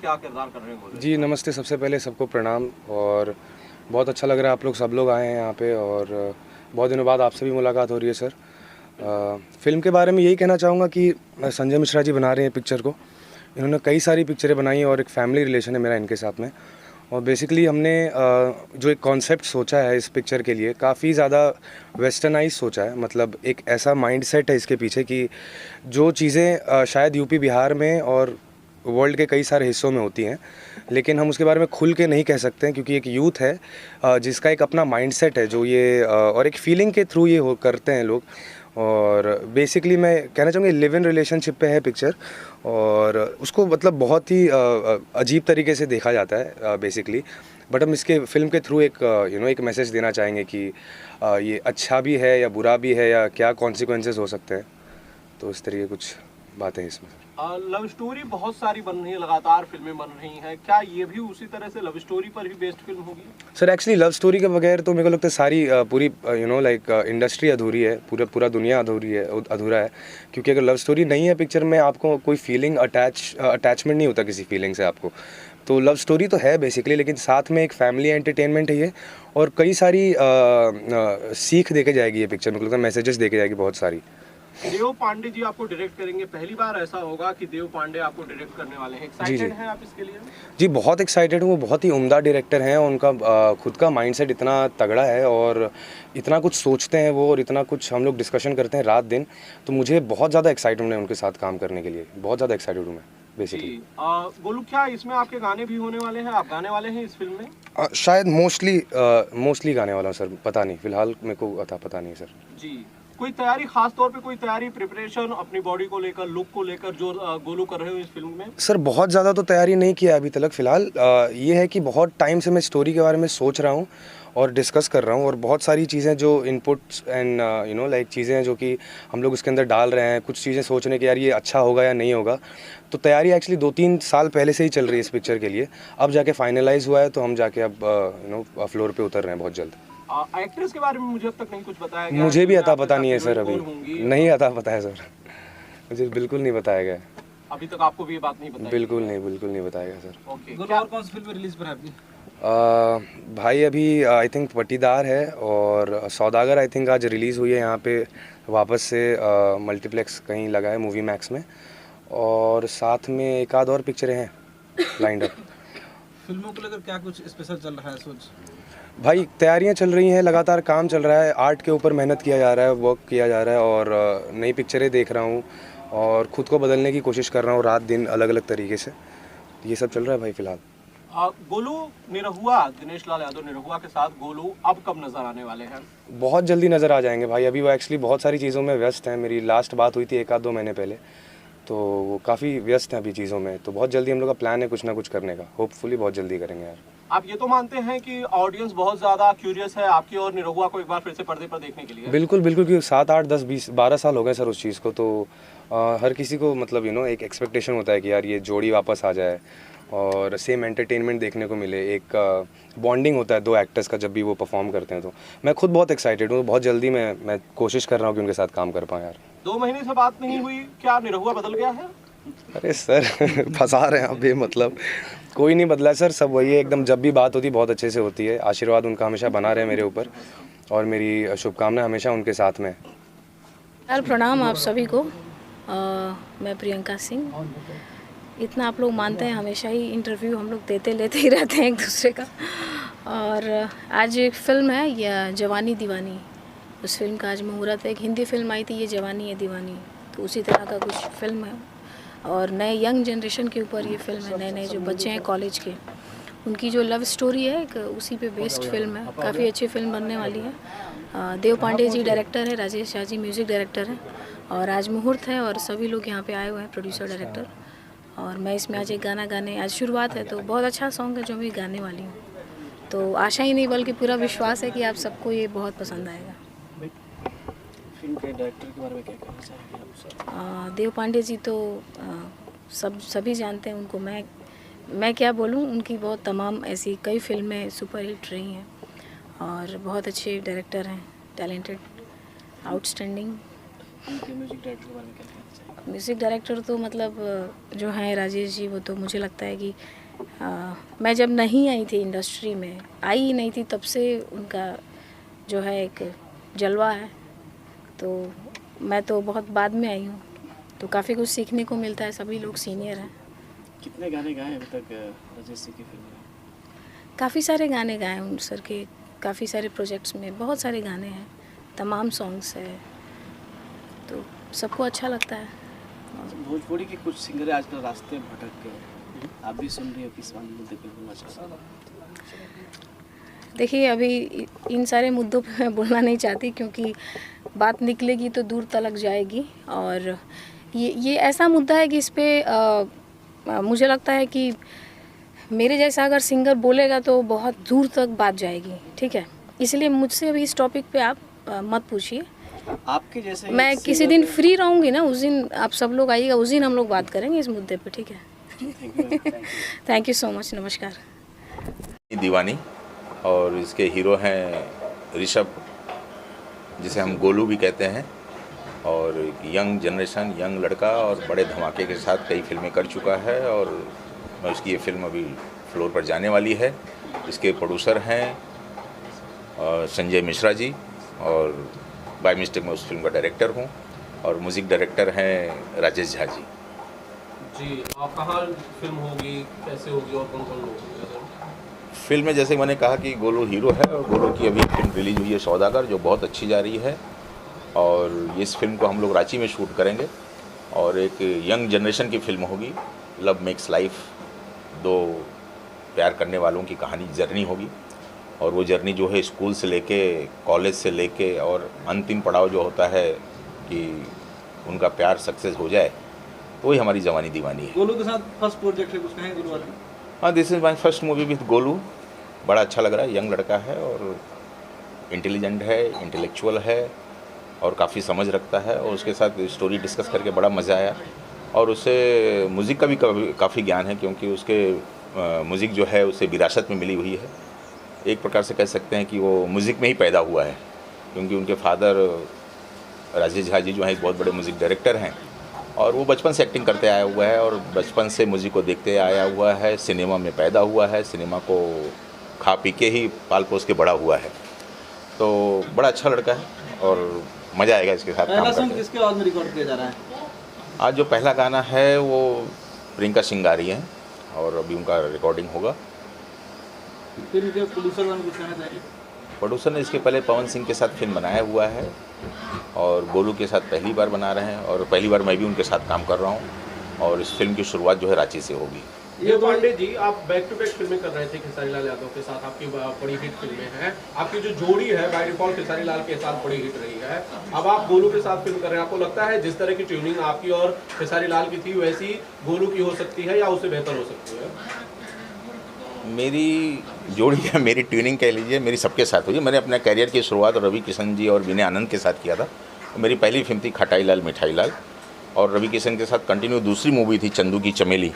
क्या किरदार कर रहे हैं गोलू? जी नमस्ते, सबसे पहले सबको प्रणाम। और बहुत अच्छा लग रहा है आप लोग सब लोग आए हैं यहाँ पे, और बहुत दिनों बाद आपसे भी मुलाकात हो रही है सर। फ़िल्म के बारे में यही कहना चाहूँगा कि संजय मिश्रा जी बना रहे हैं पिक्चर को। इन्होंने कई सारी पिक्चरें बनाई हैं और एक फैमिली रिलेशन है मेरा इनके साथ में। और बेसिकली हमने जो एक कॉन्सेप्ट सोचा है इस पिक्चर के लिए, काफ़ी ज़्यादा वेस्टर्नाइज सोचा है। मतलब एक ऐसा माइंडसेट है इसके पीछे कि जो चीज़ें शायद यूपी बिहार में और वर्ल्ड के कई सारे हिस्सों में होती हैं, लेकिन हम उसके बारे में खुल के नहीं कह सकते हैं, क्योंकि एक यूथ है जिसका एक अपना माइंडसेट है जो ये और एक फीलिंग के थ्रू ये हो करते हैं लोग। और बेसिकली मैं कहना चाहूँगा लिव इन रिलेशनशिप पे है पिक्चर, और उसको मतलब बहुत ही अजीब तरीके से देखा जाता है बेसिकली। बट हम इसके फिल्म के थ्रू एक एक मैसेज देना चाहेंगे कि ये अच्छा भी है या बुरा भी है, या क्या कॉन्सिक्वेंसेस हो सकते हैं। तो इस तरीके कुछ बातें हैं इसमें। लव स्टोरी बहुत सारी बन रही है, लगातार फिल्में बन रही हैं, क्या ये भी उसी तरह से लव स्टोरी पर ही बेस्ड फिल्म होगी? सर एक्चुअली लव स्टोरी के बगैर तो मेरे को लगता है सारी पूरी इंडस्ट्री अधूरी है, पूरा दुनिया अधूरा है। क्योंकि अगर लव स्टोरी नहीं है पिक्चर में, आपको कोई फीलिंग अटैचमेंट नहीं होता किसी फीलिंग से आपको। तो लव स्टोरी तो है बेसिकली, लेकिन साथ में एक फैमिली एंटरटेनमेंट है ये, और कई सारी सीख देके जाएगी ये पिक्चर। मेरे को लगता है मैसेजेस देके जाएगी बहुत सारी। देव पांडे जी आपको डायरेक्ट करेंगे, पहली बार ऐसा होगा कि देव पांडे आपको डायरेक्ट करने वाले हैं। एक्साइटेड हैं आप इसके लिए? जी बहुत एक्साइटेड हूँ। वो बहुत ही उम्दा डायरेक्टर हैं, उनका खुद का माइंडसेट इतना तगड़ा है और इतना कुछ सोचते हैं वो, और इतना कुछ हम लोग डिस्कशन करते हैं रात दिन। तो मुझे बहुत ज़्यादा एक्साइटेड है उनके साथ काम करने के लिए, बहुत ज़्यादा एक्साइटेड हूँ मैं बेसिकली। गोलू, क्या इसमें आपके गाने भी होने वाले हैं? आप गाने वाले हैं इस फिल्म में? शायद मोस्टली गाने वाला हूँ सर, पता नहीं, फिलहाल मेरे को पता नहीं है सर। जी, कोई तैयारी, खास तौर पे कोई तैयारी, प्रिपरेशन अपनी बॉडी को लेकर, लुक को लेकर जो गोलू कर रहे हो इस फिल्म में? सर बहुत ज़्यादा तो तैयारी नहीं किया अभी तक फ़िलहाल। ये है कि बहुत टाइम से मैं स्टोरी के बारे में सोच रहा हूँ और डिस्कस कर रहा हूँ, और बहुत सारी चीज़ें जो इनपुट्स एंड चीज़ें हैं जो कि हम लोग उसके अंदर डाल रहे हैं। कुछ चीज़ें सोचने की यार ये अच्छा होगा या नहीं होगा। तो तैयारी एक्चुअली 2-3 साल पहले से ही चल रही है इस पिक्चर के लिए। अब जाके फाइनलाइज़ हुआ है, तो हम जाके अब फ्लोर पे उतर रहे हैं बहुत जल्द। एक्ट्रेस के बारे में मुझे अब तक नहीं कुछ बताया गया। मुझे भी अता पता नहीं है सर, अभी नहीं अता पता है सर, मुझे बिल्कुल नहीं बताया गया। अभी तक आपको भी ये बात नहीं बताई? बिल्कुल नहीं बताया गया सर। ओके, और कौन सी फिल्म रिलीज पर है आपकी? भाई अभी आई थिंक पट्टीदार है, और सौदागर आई थिंक आज रिलीज़ हुई है यहाँ पे वापस से मल्टीप्लेक्स कहीं लगा है, मूवी मैक्स में। और साथ में एक आध और पिक्चरें हैं लाइंड अप। फिल्मों को लेकर क्या कुछ स्पेशल चल रहा है सोच? भाई तैयारियां चल रही हैं, लगातार काम चल रहा है, आर्ट के ऊपर मेहनत किया जा रहा है, वर्क किया जा रहा है, और नई पिक्चरें देख रहा हूँ और ख़ुद को बदलने की कोशिश कर रहा हूँ रात दिन अलग अलग तरीके से। ये सब चल रहा है भाई फ़िलहाल। गोलू निरहुआ, दिनेश लाल यादव निरहुआ के साथ गोलू अब कब नजर आने वाले हैं? बहुत जल्दी नज़र आ जाएंगे भाई। अभी वो एक्चुअली बहुत सारी चीज़ों में व्यस्त हैं। मेरी लास्ट बात हुई थी 1-2 महीने पहले, तो वो काफ़ी व्यस्त हैं अभी चीज़ों में। तो बहुत जल्दी हम लोग का प्लान है कुछ ना कुछ करने का, होपफुली बहुत जल्दी करेंगे यार। आप ये तो मानते हैं कि ऑडियंस बहुत ज़्यादा क्यूरियस है आपकी और निरहुआ को एक बार फिर से पर्दे पर देखने के लिए? बिल्कुल क्योंकि 7, 8, 10, 20, 12 साल हो गए सर उस चीज़ को। तो हर किसी को मतलब एक एक्सपेक्टेशन होता है कि यार ये जोड़ी वापस आ जाए और सेम एंटरटेनमेंट देखने को मिले। एक बॉन्डिंग होता है 2 एक्टर्स का जब भी वो परफॉर्म करते हैं। तो मैं खुद बहुत एक्साइटेड हूँ। बहुत जल्दी मैं कोशिश कर रहा हूँ कि उनके साथ काम कर पाऊँ यार। 2 महीने से बात नहीं हुई, क्या निरहुआ बदल गया है? अरे सर फंसा रहे हैं आप भी, मतलब कोई नहीं बदला सर, सब वही है एकदम। जब भी बात होती बहुत अच्छे से होती है। आशीर्वाद उनका हमेशा बना रहे मेरे ऊपर, और मेरी शुभकामनाएं हमेशा उनके साथ में। यार प्रणाम आप सभी को। मैं प्रियंका सिंह। इतना आप लोग मानते हैं, हमेशा ही इंटरव्यू हम लोग लेते ही रहते हैं एक दूसरे का। और आज एक फ़िल्म है यह जवानी दीवानी, उस फिल्म का आज मुहूर्त है। एक हिंदी फिल्म आई थी ये जवानी है दीवानी, तो उसी तरह का कुछ फिल्म है। और नए यंग जनरेशन के ऊपर ये फिल्म है। नए जो बच्चे हैं कॉलेज के, उनकी जो लव स्टोरी है एक उसी पे बेस्ड फिल्म है। काफ़ी अच्छी फिल्म बनने वाली है। देव पांडे जी डायरेक्टर है, राजेश शाह जी म्यूज़िक डायरेक्टर है, और आज मुहूर्त है और सभी लोग यहाँ पे आए हुए हैं, प्रोड्यूसर डायरेक्टर। और मैं इसमें आज एक गाना गाने, आज शुरुआत है, तो बहुत अच्छा सॉन्ग है जो मैं गाने वाली हूँ। तो आशा ही नहीं बल्कि पूरा विश्वास है कि आप सबको ये बहुत पसंद आएगा। फिल्म के डायरेक्टर के बारे में क्या कहना चाहेंगे आप? देव पांडे जी तो सभी जानते हैं उनको। मैं क्या बोलूं, उनकी बहुत तमाम ऐसी कई फिल्में सुपरहिट रही हैं, और बहुत अच्छे डायरेक्टर हैं, टैलेंटेड, आउटस्टैंडिंग। उनके म्यूजिक डायरेक्टर के बारे में क्या कहना चाहेंगे? म्यूज़िक डायरेक्टर तो मतलब जो हैं राजेश जी, वो तो मुझे लगता है कि मैं जब नहीं आई थी इंडस्ट्री में, आई ही नहीं थी, तब से उनका जो है एक जलवा है। तो मैं तो बहुत बाद में आई हूँ, तो काफ़ी कुछ सीखने को मिलता है। सभी लोग सीनियर हैं। कितने गाने गाए अभी तक राजेश जी की फिल्म में? काफ़ी सारे गाने गाए उन सर के, काफ़ी सारे प्रोजेक्ट्स में बहुत सारे गाने हैं, तमाम सॉन्ग्स है, तो सबको अच्छा लगता है। भोजपुरी के कुछ सिंगर आजकल रास्ते भटक गए, आप भी सुन रही हो, किस मुद्दे पे बोलना चाहते हो? देखिए, अभी इन सारे मुद्दों पे मैं बोलना नहीं चाहती, क्योंकि बात निकलेगी तो दूर तलक जाएगी। और ये ऐसा मुद्दा है कि इस पे मुझे लगता है कि मेरे जैसा अगर सिंगर बोलेगा तो बहुत दूर तक बात जाएगी, ठीक है। इसलिए मुझसे अभी इस टॉपिक पे आप मत पूछिए। आपके जैसे मैं किसी दिन फ्री रहूँगी ना, उस दिन आप सब लोग आइएगा, उस दिन हम लोग बात करेंगे इस मुद्दे पे, ठीक है। थैंक यू सो मच, नमस्कार। दीवानी, और इसके हीरो हैं ऋषभ, जिसे हम गोलू भी कहते हैं, और यंग जनरेशन, यंग लड़का, और बड़े धमाके के साथ कई फिल्में कर चुका है, और उसकी ये फिल्म अभी फ्लोर पर जाने वाली है। इसके प्रोड्यूसर हैं संजय मिश्रा जी, और बाय मिस्टेक मैं उस फिल्म का डायरेक्टर हूँ, और म्यूज़िक डायरेक्टर हैं राजेश झा जी। जी, आप कहाँ फिल्म होगी, कैसे होगी और कौन कौन लोग? फिल्म में जैसे मैंने कहा कि गोलू हीरो है, और गोलू की अभी फिल्म रिलीज हुई है सौदागर, जो बहुत अच्छी जा रही है, और इस फिल्म को हम लोग रांची में शूट करेंगे, और एक यंग जनरेशन की फिल्म होगी। लव मेक्स लाइफ, दो प्यार करने वालों की कहानी, जर्नी होगी, और वो जर्नी जो है स्कूल से लेके, कॉलेज से लेके, और अंतिम पड़ाव जो होता है कि उनका प्यार सक्सेस हो जाए, तो वही हमारी जवानी दीवानी है। गोलू के साथ फर्स्ट प्रोजेक्ट है, कुछ कहें गोलू वाले? हाँ, this is my first movie with Golu. बड़ा अच्छा लग रहा है, यंग लड़का है, और इंटेलिजेंट है, इंटेलेक्चुअल है, और काफ़ी समझ रखता है, और उसके साथ स्टोरी डिस्कस करके बड़ा मज़ा आया। और उसे म्यूज़िक का भी काफ़ी ज्ञान है, क्योंकि उसके म्यूज़िक जो है उसे विरासत में मिली हुई है। एक प्रकार से कह सकते हैं कि वो म्यूज़िक में ही पैदा हुआ है, क्योंकि उनके फादर राजेश झा जी जो हैं एक बहुत बड़े म्यूज़िक डायरेक्टर हैं, और वो बचपन से एक्टिंग करते आया हुआ है, और बचपन से म्यूज़िक को देखते आया हुआ है, सिनेमा में पैदा हुआ है, सिनेमा को खा पी के ही पाल पोस के बड़ा हुआ है। तो बड़ा अच्छा लड़का है, और मज़ा आएगा इसके साथ काम करके। किसके आवाज़ में रिकॉर्ड किया जा रहा है? आज जो पहला गाना है वो प्रियंका सिंह गा रही हैं, और अभी उनका रिकॉर्डिंग होगा। फिल्म के प्रोड्यूसर वाले कुछ कहना चाहिए? प्रोड्यूसर ने इसके पहले पवन सिंह के साथ फिल्म बनाया हुआ है, और गोलू के साथ पहली बार बना रहे हैं, और पहली बार मैं भी उनके साथ काम कर रहा हूँ, और इस फिल्म की शुरुआत जो है रांची से होगी। ये पांडे जी, आप बैक टू बैक फिल्में कर रहे थे खेसारी लाल यादव के साथ, आपकी बड़ी हिट फिल्में हैं, आपकी जो जोड़ी है बाय डिफॉल्ट खेसारी लाल के साथ बड़ी हिट रही है। अब आप गोलू के साथ फिल्म कर रहे हैं, आपको लगता है जिस तरह की ट्यूनिंग आपकी और खेसारी लाल की थी, वैसी गोलू की हो सकती है या उससे बेहतर हो सकती है? मेरी जोड़ी है, मेरी ट्यूनिंग कह लीजिए, मेरी सबके साथ हुई है। मैंने अपने कैरियर की शुरुआत रवि किशन जी और विनय आनंद के साथ किया था। मेरी पहली फिल्म थी खटाई लाल मिठाई लाल, और रवि किशन के साथ कंटिन्यू दूसरी मूवी थी चंदू की चमेली।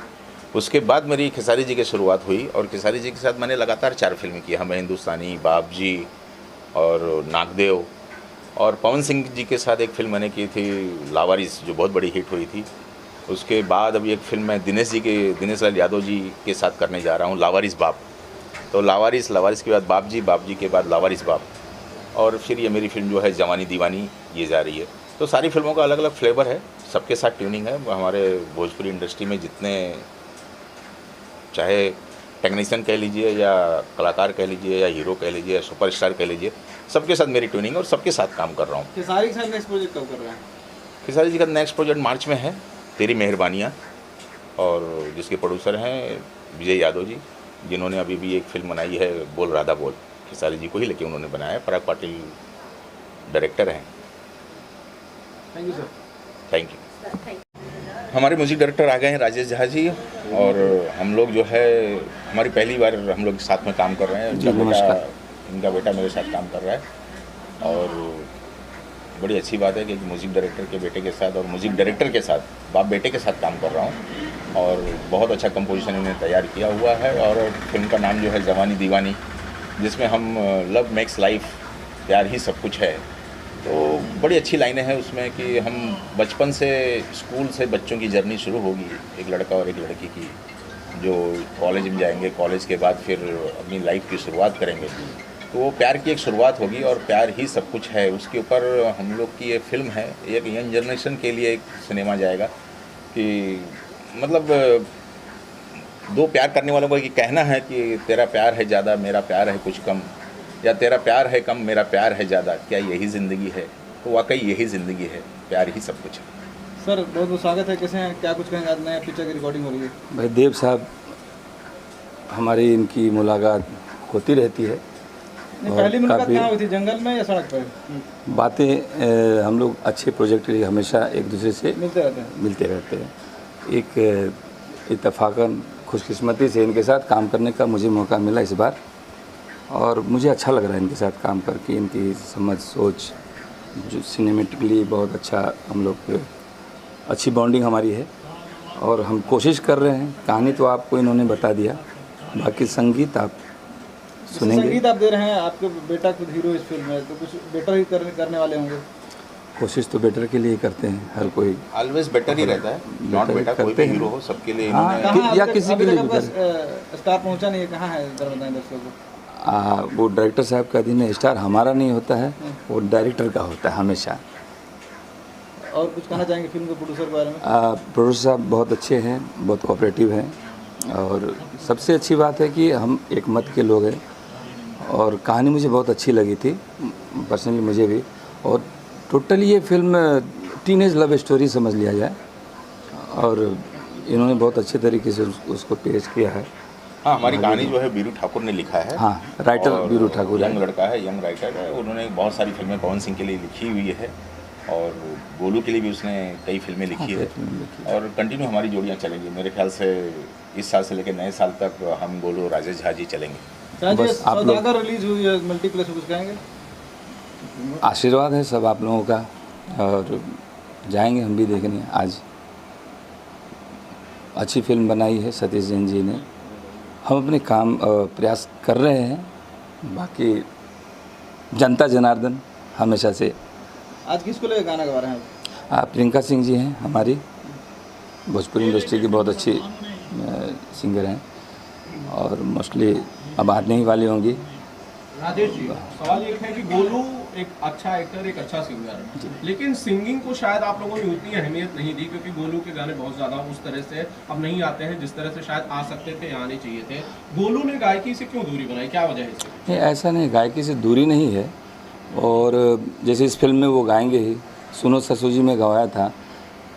उसके बाद मेरी खेसारी जी की शुरुआत हुई, और खेसारी जी के साथ मैंने लगातार 4 फिल्में की। हमें हिंदुस्तानी, बाप जी, और नागदेव, और पवन सिंह जी के साथ एक फिल्म मैंने की थी लावारिस, जो बहुत बड़ी हिट हुई थी। उसके बाद अभी एक फिल्म मैं दिनेश लाल यादव जी के साथ करने जा रहा हूँ, लावारिस बाप। तो लावारिस के बाद बाप जी के बाद लावारिस बाप, और फिर ये मेरी फिल्म जो है जवानी दीवानी, ये जा रही है। तो सारी फिल्मों का अलग अलग फ्लेवर है, सबके साथ ट्यूनिंग है। हमारे भोजपुरी इंडस्ट्री में जितने, चाहे टेक्नीशियन कह लीजिए, या कलाकार कह लीजिए, या हीरो कह लीजिए, या सुपरस्टार कह लीजिए, सबके साथ मेरी ट्यूनिंग, और सबके साथ काम कर रहा हूँ। खेसारी के साथ नेक्स्ट प्रोजेक्ट कब कर रहा है? खेसारी जी का नेक्स्ट प्रोजेक्ट मार्च में है, तेरी मेहरबानियाँ, और जिसके प्रोड्यूसर हैं विजय यादव जी, जिन्होंने अभी भी एक फिल्म बनाई है बोल राधा बोल, खेसारी जी को ही लेके उन्होंने बनाया है। पराग पाटिल डायरेक्टर हैं। Thank you sir. Thank you. हमारे म्यूज़िक डायरेक्टर आ गए हैं राजेश झा जी, और हम लोग जो है हमारी पहली बार हम लोग साथ में काम कर रहे हैं। इनका बेटा मेरे साथ काम कर रहा है, और बड़ी अच्छी बात है कि म्यूज़िक डायरेक्टर के बेटे के साथ, और म्यूज़िक डायरेक्टर के साथ बाप बेटे के साथ काम कर रहा हूँ, और बहुत अच्छा कंपोजिशन इन्होंने तैयार किया हुआ है। और फिल्म का नाम जो है जवानी दीवानी, जिसमें हम लव मेक्स लाइफ, प्यार ही सब कुछ है, तो बड़ी अच्छी लाइनें हैं उसमें कि हम बचपन से स्कूल से बच्चों की जर्नी शुरू होगी, एक लड़का और एक लड़की की, जो कॉलेज में जाएंगे, कॉलेज के बाद फिर अपनी लाइफ की शुरुआत करेंगे। तो वो प्यार की एक शुरुआत होगी और प्यार ही सब कुछ है। उसके ऊपर हम लोग की ये फिल्म है, एक यंग जनरेशन के लिए एक सिनेमा जाएगा कि मतलब दो प्यार करने वालों को ये कहना है कि तेरा प्यार है ज़्यादा, मेरा प्यार है कुछ कम, या तेरा प्यार है कम, मेरा प्यार है ज़्यादा, क्या यही ज़िंदगी है? तो वाकई यही ज़िंदगी है, प्यार ही सब कुछ है। सर बहुत बहुत स्वागत है, कैसे हैं, क्या कुछ कहेंगे? आज नया पिक्चर की रिकॉर्डिंग हो रही है। भाई देव साहब, हमारी इनकी मुलाकात होती रहती है। नहीं, पहली मुलाकात कहाँ हुई थी, जंगल में या सड़क पर? बातें हम लोग अच्छे प्रोजेक्ट के लिए हमेशा एक दूसरे से मिलते रहते हैं। एक इत्तेफाकन खुशकिस्मती से इनके साथ काम करने का मुझे मौका मिला इस बार, और मुझे अच्छा लग रहा है इनके साथ काम करके। इनकी समझ सोच जो सिनेमेटिकली बहुत अच्छा, हम लोग अच्छी बॉन्डिंग हमारी है और हम कोशिश कर रहे हैं। कहानी तो आपको इन्होंने बता दिया, बाकी संगीत आप सुनेंगे। संगीत आप दे रहे हैं, आपके बेटा खुद हीरो इस फिल्म में, तो कुछ बेटर ही करने वाले होंगे। कोशिश तो बेटर के लिए करते हैं, हर कोई ऑलवेज बेटर ही रहता है, नॉट बेटा कोई भी हीरो हो, सबके लिए इन्होंने कहाँ या अभी किसी तक- के अभी लिए तक भी आपका स्टार पहुंचा नहीं है, कहाँ है जरा बताएं दर्शकों को। वो डायरेक्टर साहब का अधीन है, स्टार हमारा नहीं होता है, वो डायरेक्टर का होता है हमेशा। और कुछ कहना चाहेंगे फिल्म के प्रोड्यूसर के बारे में? प्रोड्यूसर साहब बहुत अच्छे हैं, बहुत कोऑपरेटिव हैं, और सबसे अच्छी बात है कि हम एक मत के लोग हैं। और कहानी मुझे बहुत अच्छी लगी थी पर्सनली, मुझे भी। और टोटली ये फिल्म टीनेज लव स्टोरी समझ लिया जाए, और इन्होंने बहुत अच्छे तरीके से उसको पेश किया है। हाँ, हमारी कहानी जो है बीरू ठाकुर ने लिखा है। हाँ, राइटर और बीरू ठाकुर यंग लड़का है, यंग राइटर है। उन्होंने बहुत सारी फिल्में पवन सिंह के लिए लिखी हुई है और गोलू के लिए भी उसने कई फिल्में लिखी है, और कंटिन्यू हमारी जोड़ियाँ चलेंगी। मेरे ख्याल से इस साल से लेकर नए साल तक हम गोलू राजेश झा जी चलेंगे। बस आप लोग- सौदागर रिलीज हुई है मल्टीप्लेक्स, कुछ कहेंगे? आशीर्वाद है सब आप लोगों का, और जाएंगे हम भी देखने। आज अच्छी फिल्म बनाई है सतीश जैन जी ने, हम अपने काम प्रयास कर रहे हैं। बाकी जनता जनार्दन हमेशा से। आज किसको लेकर गाना गा रहे हैं आप? प्रियंका सिंह जी हैं हमारी, भोजपुरी इंडस्ट्री की बहुत अच्छी सिंगर हैं, और मोस्टली अब आने ही वाली होंगी। राजेश जी, सवाल ये है कि गोलू एक अच्छा एक्टर, एक अच्छा सिंगर है, लेकिन सिंगिंग को शायद आप लोगों ने उतनी अहमियत नहीं दी, क्योंकि गोलू के गाने बहुत ज़्यादा उस तरह से अब नहीं आते हैं जिस तरह से शायद आ सकते थे या आने चाहिए थे। गोलू ने गायकी से क्यों दूरी बनाई, क्या वजह है इसकी? नहीं, ऐसा नहीं, गायकी से दूरी नहीं है। और जैसे इस फिल्म में वो गाएंगे ही, सुनो ससुर जी में गवाया था।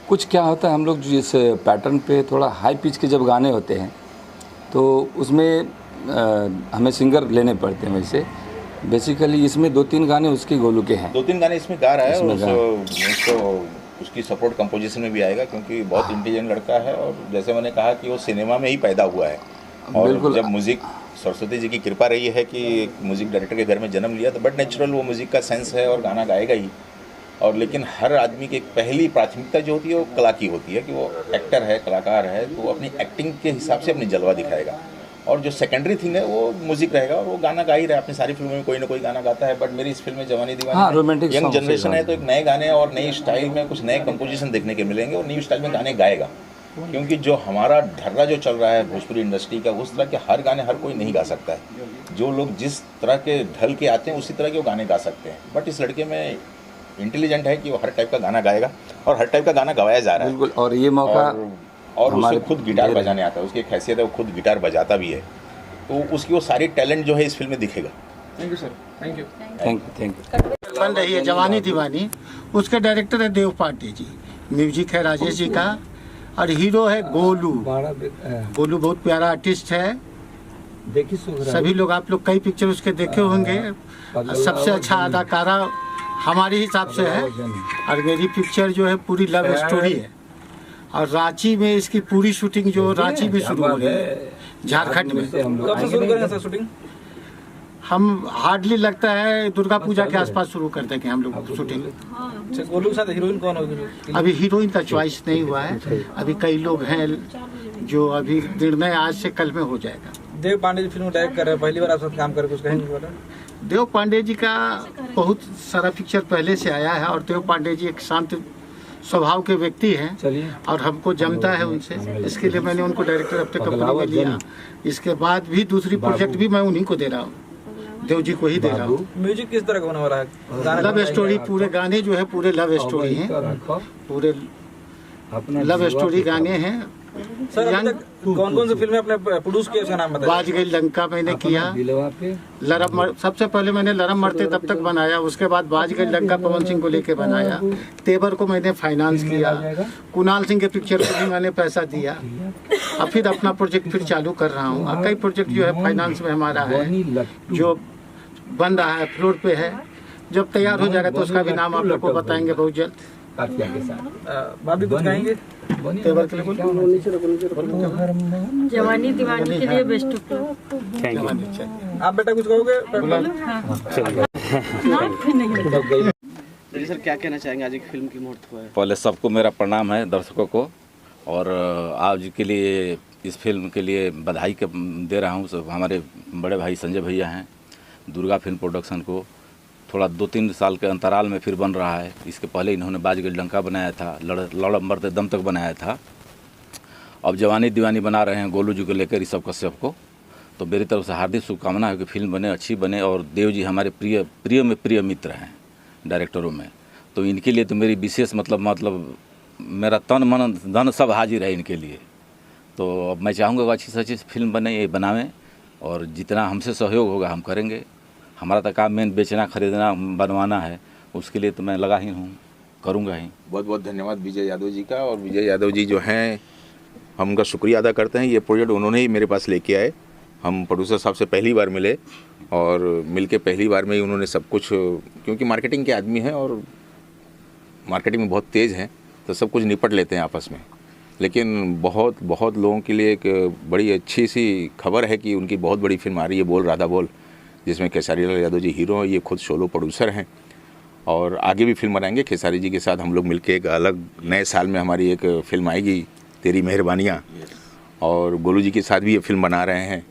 कुछ क्या होता है, हम लोग जिस पैटर्न पे थोड़ा हाई पिच के जब गाने होते हैं तो उसमें हमें सिंगर लेने पड़ते हैं। वैसे बेसिकली इसमें 2-3 गाने उसके गोलू के हैं। 2-3 गाने इसमें गा रहा है, और इसमें उसकी सपोर्ट कंपोजिशन में भी आएगा, क्योंकि बहुत इंटेलिजेंट लड़का है। और जैसे मैंने कहा कि वो सिनेमा में ही पैदा हुआ है, और बिल्कुल। जब म्यूज़िक, सरस्वती जी की कृपा रही है कि एक म्यूज़िक डायरेक्टर के घर में जन्म लिया, तो बट नेचुरल वो म्यूज़िक का सेंस है और गाना गाएगा ही। और लेकिन हर आदमी की पहली प्राथमिकता जो होती है वो कला की होती है, कि वो एक्टर है, कलाकार है, तो वो अपनी एक्टिंग के हिसाब से अपनी जलवा दिखाएगा। और जो सेकेंडरी थिंग है वो म्यूजिक रहेगा, और वो गाना गा ही रहा है। अपनी सारी फिल्मों में कोई ना कोई गाना गाता है, बट मेरी इस फिल्म में जवानी दीवानी, हाँ, रोमांटिक यंग सॉन्ग से जनरेशन है, गाना। तो एक नए गाने और नई स्टाइल में कुछ नए कंपोजिशन देखने के मिलेंगे, और न्यू स्टाइल में गाने गाएगा। क्योंकि जो हमारा ढर्रा जो चल रहा है भोजपुरी इंडस्ट्री का, उस तरह के हर गाने हर कोई नहीं गा सकता है। जो लोग जिस तरह के ढल के आते हैं उसी तरह के वो गाने गा सकते हैं, बट इस लड़के में इंटेलिजेंट है कि वो हर टाइप का गाना गाएगा, और हर टाइप का गाना गवाया जा रहा है। बिल्कुल, और ये मौका और उसे हमारे खुद गिटार दे रहे बजाने आता है, उसकी एक हैसियत है, वो खुद गिटार बजाता भी है, तो उसकी वो सारी टैलेंट जो है इस फिल्म में दिखेगा। Thank you sir. Thank you. Thank you. बन रही है जवानी दीवानी, उसके डायरेक्टर है देव पांडे जी, म्यूजिक है राजेश जी का, और हीरो है गोलू। गोलू बहुत प्यारा आर्टिस्ट है, सभी लोग, आप लोग कई पिक्चर उसके देखे होंगे। सबसे अच्छा अदाकारा हमारे हिसाब से है, और मेरी पिक्चर जो है पूरी लव स्टोरी है, और रांची में इसकी पूरी शूटिंग जो रांची में शुरू हो रही है, झारखंड में। कब से शुरू करेंगे सर शूटिंग? हम हार्डली लगता है दुर्गा पूजा के आसपास शुरू कर देंगे हम लोग शूटिंग। अच्छा, गोलू के साथ हीरोइन कौन होगी? अभी हीरोइन का चॉइस नहीं हुआ है, अभी कई लोग हैं जो अभी निर्णय आज से कल में हो जाएगा। देव पांडे जी फिल्म डायरेक्ट कर रहे हैं, पहली बार आप साथ काम कर कुछ कहेंगे बारे में? देव पांडे जी का बहुत सारा पिक्चर पहले से आया है और देव पांडे जी एक शांत स्वभाव के व्यक्ति हैं चलिए और हमको जमता है उनसे, इसके लिए मैंने उनको डायरेक्टर अपने कंपनी में लिया। इसके बाद भी दूसरी प्रोजेक्ट भी मैं उन्हीं को दे रहा हूँ, देव जी को ही दे रहा हूँ। म्यूजिक किस तरह का बना हो रहा है? लव स्टोरी, पूरे गाने जो है पूरे लव स्टोरी हैं, पूरे लव स्टोरी गाने हैं। सर अभी तक कौन कौन सी फिल्में आपने प्रोड्यूस किया, उसका नाम बताइए। बाज गई लंका मैंने किया, सबसे पहले मैंने लरम मरते तब तक बनाया, उसके बाद बाज गई लंका पवन सिंह को लेके बनाया, तेवर को मैंने फाइनेंस किया, कुणाल सिंह के पिक्चर को भी मैंने पैसा दिया, और फिर अपना प्रोजेक्ट फिर चालू कर रहा हूँ। और कई प्रोजेक्ट जो है फाइनेंस में हमारा है, जो बन रहा है, फ्लोर पे है, जब तैयार हो जाएगा तो उसका भी नाम आप लोग को बताएंगे बहुत जल्द। भाभी कुछ कहेंगे? तेवर के लिए जवानी दीवानी के लिए बेस्ट ऑफ आप बेटा कुछ कहोगे? सर क्या कहना चाहेंगे, आज एक फिल्म की मुहूर्त हुआ है? पहले सबको मेरा प्रणाम है, दर्शकों को, और आज के लिए इस फिल्म के लिए बधाई दे रहा हूँ। सब हमारे बड़े भाई संजय भैया हैं, दुर्गा फिल्म प्रोडक्शन को थोड़ा 2-3 साल के अंतराल में फिर बन रहा है। इसके पहले इन्होंने बाज गई लंका बनाया था, लड़ मरते दम तक बनाया था। अब जवानी दीवानी बना रहे हैं गोलू जी को लेकर ऋषभ कश्यप को। तो मेरी तरफ से हार्दिक शुभकामना है कि फिल्म बने, अच्छी बने। और देव जी हमारे प्रिय मित्र हैं डायरेक्टरों में, तो इनके लिए तो मेरी विशेष मतलब मेरा तन मन धन सब हाजिर है इनके लिए। तो अब मैं चाहूँगा अच्छी से अच्छी फिल्म बने, ये बनावें, और जितना हमसे सहयोग होगा हम करेंगे। हमारा तो काम मेन बेचना, खरीदना, बनवाना है, उसके लिए तो मैं लगा ही हूँ, करूँगा ही। बहुत बहुत धन्यवाद विजय यादव जी का। और विजय यादव जी जो हैं, हम उनका शुक्रिया अदा करते हैं। ये प्रोजेक्ट उन्होंने ही मेरे पास लेके आए। हम प्रोड्यूसर साहब से पहली बार मिले और मिलके पहली बार में ही उन्होंने सब कुछ, क्योंकि मार्केटिंग के आदमी हैं और मार्केटिंग में बहुत तेज़ हैं, तो सब कुछ निपट लेते हैं आपस में। लेकिन बहुत बहुत लोगों के लिए एक बड़ी अच्छी सी खबर है कि उनकी बहुत बड़ी फिल्म आ रही है, बोल राधा बोल, जिसमें खेसारी लाल यादव जी हीरो हैं। ये खुद सोलो प्रोड्यूसर हैं और आगे भी फिल्म बनाएंगे खेसारी जी के साथ। हम लोग मिलके एक अलग नए साल में हमारी एक फ़िल्म आएगी, तेरी मेहरबानियाँ, और गोलू जी के साथ भी ये फिल्म बना रहे हैं।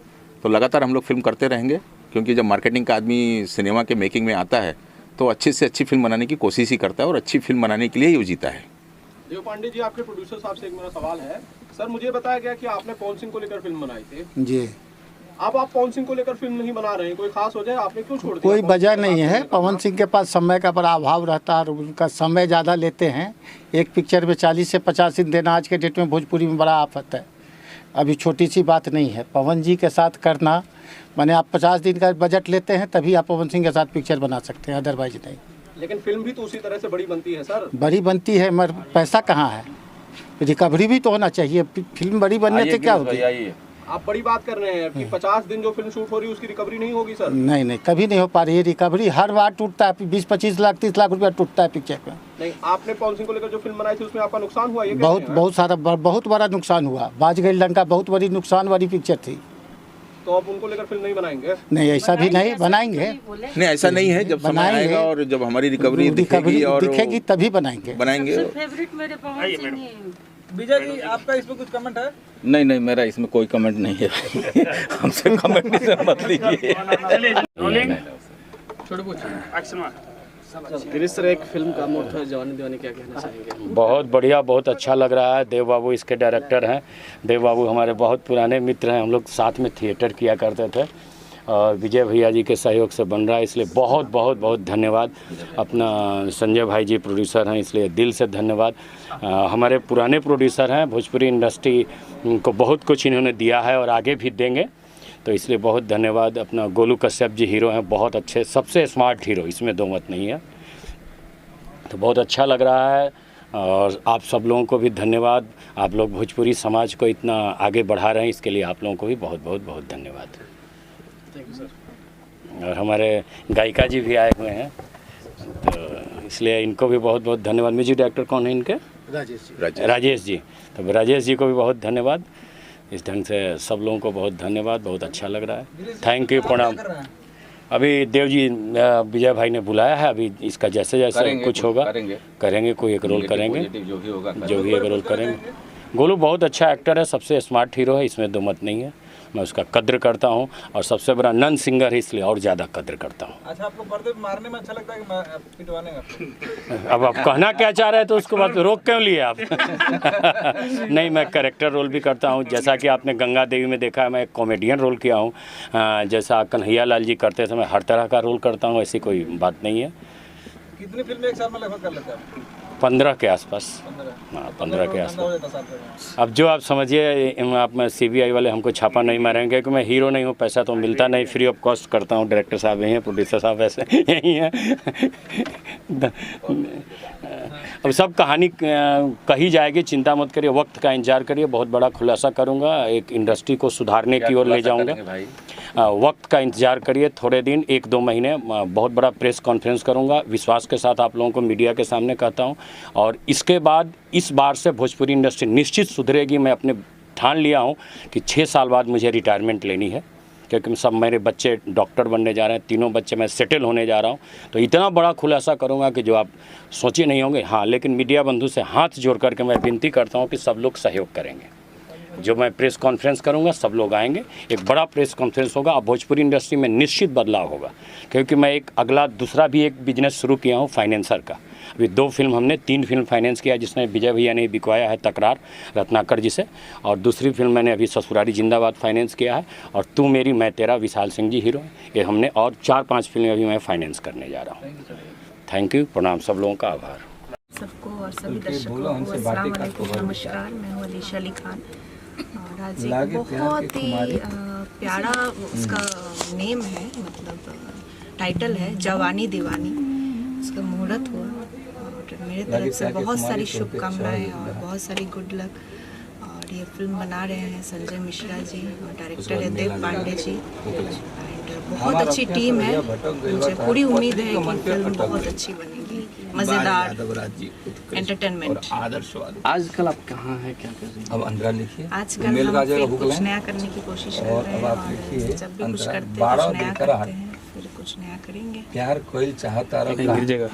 तो लगातार हम लोग फिल्म करते रहेंगे, क्योंकि जब मार्केटिंग का आदमी सिनेमा के मेकिंग में आता है तो अच्छी से अच्छी फिल्म बनाने की कोशिश ही करता है, और अच्छी फिल्म बनाने के लिए ही वो जीता है। देव पांडे जी, आपके प्रोड्यूसर साहब से एक मेरा सवाल है। सर, मुझे बताया गया कि आपने पवन सिंह को लेकर फिल्म बनाई थी जी। अब आप पवन सिंह को लेकर फिल्म नहीं बना रहे हैं, कोई खास वजह? आपने क्यों छोड़ दिया? कोई वजह नहीं है, पवन सिंह के पास समय का बड़ा अभाव रहता है और उनका समय ज़्यादा लेते हैं। एक पिक्चर में 40 से 50 दिन देना आज के डेट में भोजपुरी में बड़ा आफत है। अभी छोटी सी बात नहीं है पवन जी के साथ करना, माने आप 50 दिन का बजट लेते हैं तभी आप पवन सिंह के साथ पिक्चर बना सकते हैं, अदरवाइज नहीं। लेकिन फिल्म भी तो उसी तरह से बड़ी बनती है सर। बड़ी बनती है मगर पैसा कहाँ है, रिकवरी भी तो होना चाहिए। फिल्म बड़ी बनने से क्या होगी? आप बड़ी बात कर रहे हैं कि 50 दिन जो फिल्म शूट हो रही है उसकी रिकवरी नहीं होगी सर? नहीं नहीं, कभी नहीं हो पा रही है रिकवरी। हर बार टूटता है, 20-25 लाख 30 लाख रुपया टूटता है पिक्चर में। नहीं, आपने पवन सिंह को लेकर जो फिल्म बनाई थी उसमें आपका नुकसान हुआ? ये बहुत सारा बहुत बड़ा नुकसान हुआ। बाज गई लंका बहुत बड़ी नुकसान वाली पिक्चर थी। तो आप उनको लेकर फिल्म नहीं बनाएंगे? नहीं, ऐसा भी नहीं, बनाएंगे। नहीं, ऐसा नहीं है, जब समय आएगा और जब हमारी रिकवरी दिखेगी तभी बनाएंगे। फेवरेट मेरे पवन सिंह हैं। विजय जी, आपका इसमें कुछ कमेंट है? नहीं, मेरा इसमें कोई कमेंट नहीं है। हमसे कमेंट से मत लीजिए। गिरीश सर, एक फिल्म का मुहूर्त है, जवानी दीवानी, क्या कहना चाहेंगे? बहुत बढ़िया, बहुत अच्छा लग रहा है। देव बाबू इसके डायरेक्टर हैं। देव बाबू हमारे बहुत पुराने मित्र हैं, हम लोग साथ में थिएटर किया करते थे और विजय भैया जी के सहयोग से बन रहा है, इसलिए बहुत बहुत बहुत धन्यवाद। अपना संजय भाई जी प्रोड्यूसर हैं, इसलिए दिल से धन्यवाद। हमारे पुराने प्रोड्यूसर हैं, भोजपुरी इंडस्ट्री को बहुत कुछ इन्होंने दिया है और आगे भी देंगे, तो इसलिए बहुत धन्यवाद। अपना गोलू कश्यप जी हीरो हैं, बहुत अच्छे, सबसे स्मार्ट हीरो, इसमें दो मत नहीं है। तो बहुत अच्छा लग रहा है और आप सब लोगों को भी धन्यवाद। आप लोग भोजपुरी समाज को इतना आगे बढ़ा रहे हैं, इसके लिए आप लोगों को भी बहुत बहुत बहुत धन्यवाद। और हमारे गायिका जी भी आए हुए हैं, तो इसलिए इनको भी बहुत बहुत धन्यवाद। म्यूजिक डायरेक्टर कौन है इनके? राजेश जी। तो राजेश जी को भी बहुत धन्यवाद। इस ढंग से सब लोगों को बहुत धन्यवाद, बहुत अच्छा लग रहा है। थैंक यू, प्रणाम। अभी देव जी विजय भाई ने बुलाया है, अभी इसका जैसे जैसे कुछ होगा करेंगे, कोई एक रोल करेंगे, जो भी एक रोल करेंगे। गोलू बहुत अच्छा एक्टर है, सबसे स्मार्ट हीरो है, इसमें दो मत नहीं है। मैं उसका कद्र करता हूँ, और सबसे बड़ा नन सिंगर है इसलिए और ज़्यादा कद्र करता हूँ। अच्छा, आपको पर्दे पे मारने में अच्छा लगता है कि पिटवाने में? अब आप कहना क्या चाह रहे हैं तो उसको बाद रोक क्यों लिए आप? नहीं, मैं कैरेक्टर रोल भी करता हूँ, जैसा कि आपने गंगा देवी में देखा है, मैं एक कॉमेडियन रोल किया हूँ। जैसा कन्हैया लाल जी करते थे, मैं हर तरह का रोल करता हूँ, ऐसी कोई बात नहीं है। कितनी फिल्में एक साल में लगभग कर लेते हैं? 15 के आसपास। हाँ, 15 के आसपास। अब जो आप समझिए, आप में CBI वाले हमको छापा नहीं मारेंगे कि मैं हीरो नहीं हूँ, पैसा तो मिलता नहीं, फ्री ऑफ कॉस्ट करता हूँ। डायरेक्टर साहब यही हैं, प्रोड्यूसर साहब ऐसे यही हैं। अब सब कहानी कही जाएगी, चिंता मत करिए, वक्त का इंतजार करिए, बहुत बड़ा खुलासा करूँगा, एक इंडस्ट्री को सुधारने की ओर ले जाऊँगा। वक्त का इंतजार करिए, थोड़े दिन, 1-2 महीने, बहुत बड़ा प्रेस कॉन्फ्रेंस करूंगा, विश्वास के साथ आप लोगों को मीडिया के सामने कहता हूं। और इसके बाद इस बार से भोजपुरी इंडस्ट्री निश्चित सुधरेगी। मैं अपने ठान लिया हूं कि 6 साल बाद मुझे रिटायरमेंट लेनी है, क्योंकि सब मेरे बच्चे डॉक्टर बनने जा रहे हैं, तीनों बच्चे मैं सेटल होने जा रहा हूं। तो इतना बड़ा खुलासा करूंगा कि जो आप सोचे नहीं होंगे। हाँ, लेकिन मीडिया बंधु से हाथ जोड़ करके मैं विनती करता हूँ कि सब लोग सहयोग करेंगे। जो मैं प्रेस कॉन्फ्रेंस करूंगा, सब लोग आएंगे, एक बड़ा प्रेस कॉन्फ्रेंस होगा। अब भोजपुरी इंडस्ट्री में निश्चित बदलाव होगा, क्योंकि मैं एक दूसरा भी एक बिजनेस शुरू किया हूं, फाइनेंसर का। अभी 2 फिल्म हमने 3 फिल्म फाइनेंस किया, जिसमें विजय भैया ने बिकवाया है तकरार रत्नाकर जी से, और दूसरी फिल्म मैंने अभी ससुरारी जिंदाबाद फाइनेंस किया है, और तू मेरी मैं तेरा विशाल सिंह जी हीरो, ये हमने, और 4-5 फिल्में अभी मैं फाइनेंस करने जा रहा हूँ। थैंक यू, प्रणाम, सब लोगों का आभार। सबको और सभी दर्शकों को अस्सलाम वालेकुम, नमस्कार। मैं हूँ अलीशा अली खान, और आज एक बहुत ही प्यारा उसका नेम है, मतलब टाइटल है जवानी दीवानी। उसका मुहूर्त हुआ, और मेरे तरफ से बहुत सारी शुभकामनाएं और बहुत सारी गुड लक। और ये फिल्म बना रहे हैं संजय मिश्रा जी, और डायरेक्टर है देव पांडे जी, बहुत अच्छी टीम है। मुझे पूरी उम्मीद है कि फिल्म बहुत अच्छी बनेगी, मज़ेदार एंटरटेनमेंट। आजकल आप कहाँ हैं, क्या कर रहे हैं? अब अंदर लिखिए। आजकल हम फिर कुछ नया करने की कोशिश कर रहे हैं, और जब भी कुछ करते हैं कुछ नया करते हैं, फिर कुछ नया करेंगे। प्यार कोई चाहता थैंक यू।